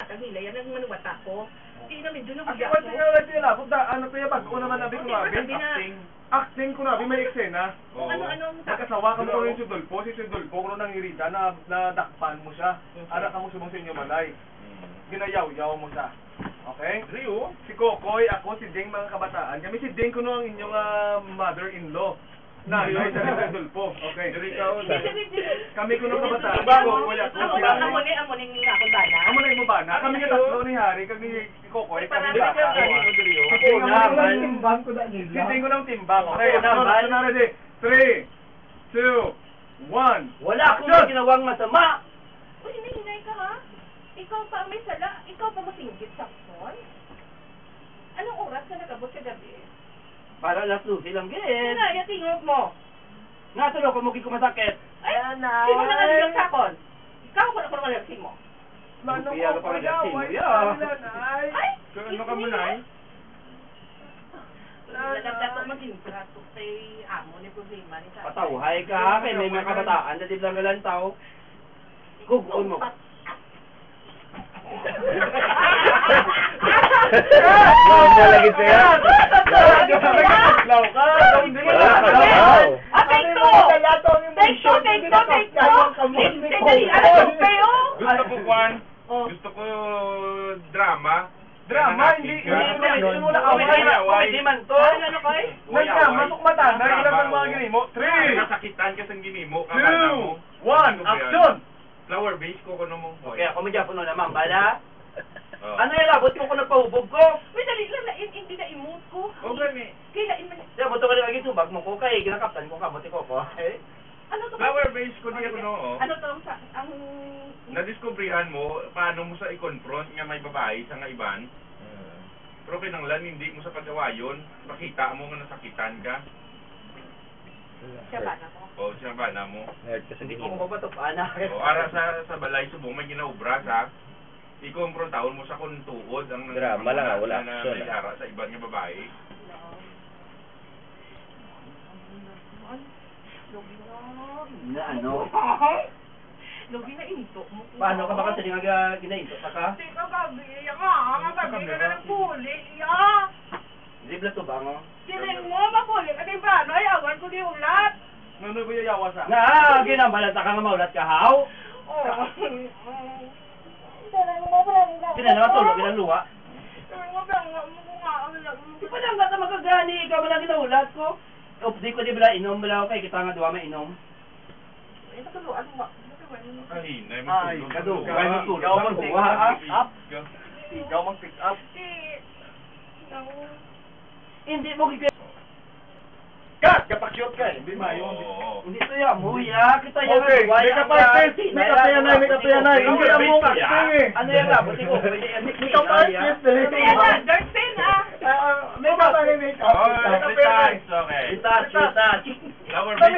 kang hilay, yan ang manuwata ko. Hindi namin doon ang Ako ba tingala punta ano kaya ba ko naman nabi ko acting ko nabi may eksena. Kung ano-ano nakasawa ka mo rin si Dolpo kuno nang irita na dakpan mo siya. Ara ka mo subong sa inyo malay. Ginayaw-yaw mo siya. Okay? Rio, si Kokoy, ako si Ding mga kabataan. Kami si Ding kuno ang inyong mother-in-law. Nanay sa Dolpo. Okay. Kami kuno kabataan. Kokoy ako si Hari. Amo ning ako bana. Amo na mo bana. Kami nga tatlo ni Hari kag ni Kokoy. Kami bata. Ako naman timbang ko na nila. Siting ko ng timbang. Okay, action na ready. 3, 2, 1. Wala akong ginawang masama. Uy, hinahinay ka ha? Ikaw pa may sala? Ikaw pa masinggit sa phone? Anong oras ka nagabot sa gabi? Para alas 12 lang gid. Sinaya tingog mo. Natulo ko mugi ko masakit. Ay, sino na nalilog sa kon? Ikaw ko na malaksin mo. Manong Lupiya ko ka pa daw. nagsin mo, Ay, ya. Ay! ano ka mo, Nay? Nagdato maging prato kay amo ni problema ni sa. Patawhay ka kay may mga kabataan na di lang galantaw. Guguon mo. Mama lagi siya. Law ka. Gusto ko kwan. Gusto ko drama. Drama, hindi mo na Hindi man to. Ano kay? Masok mata. Nagilang ang mga ginimo. 3, Nasakitan ka sa ginimo. 2, 1, action! Flower base ko kuno mo. Okay, ako medyo puno naman. Bala. Ano yung labot mo kung nagpahubog ko? May dali lang na hindi na imot ko. Okay, Kailain man. Siya, buto ka rin agitubag mo ko kay ginakaptan ko kabuti ko ko. Ano to? flower base ko di ako no. Ano to ang Nadiskubrihan mo paano mo sa i-confront nga may babae sa nga iban. Pero kinanglan hindi mo sa paggawayon, makita mo nga nasakitan ka. siya ba na ko? O siya ba na mo? Hindi ko mabato pa na. O ara sa balay subong may ginaubra sa i-confrontaon mo sa kuntuod ang Drama lang, wala na action, may ara sa iban nga babae. Na ano? Logi na into mo. Paano ka ba kasi ginainto ka ka? Hindi ka gabi. Gabi ka na ng puli. Ya! Hindi ba ito ba mo? Siling mo, mapuli ka din ba? Ano, ayawan ko di ulat. Nunoy ko yayawa sa. Na, ginabalata ka nga maulat ka, haw? Sinanawa tulog, ginanluwa. Di pa lang bata magagani, ikaw ba lang ginaulat ko? Di ko di bala inom bala kay kita nga duwa may inom. Ay, nay Ay, matulog. ikaw mag-pick up. Ikaw mag-pick up. Hindi mo gigay. Cut! Kapakyot ka eh. Hindi mayo. Hindi to ya, muya kita ya. Okay, may ka-practice. May kapayanay. Hindi mo acting eh. Ano yan labot ko? May ka-practice eh.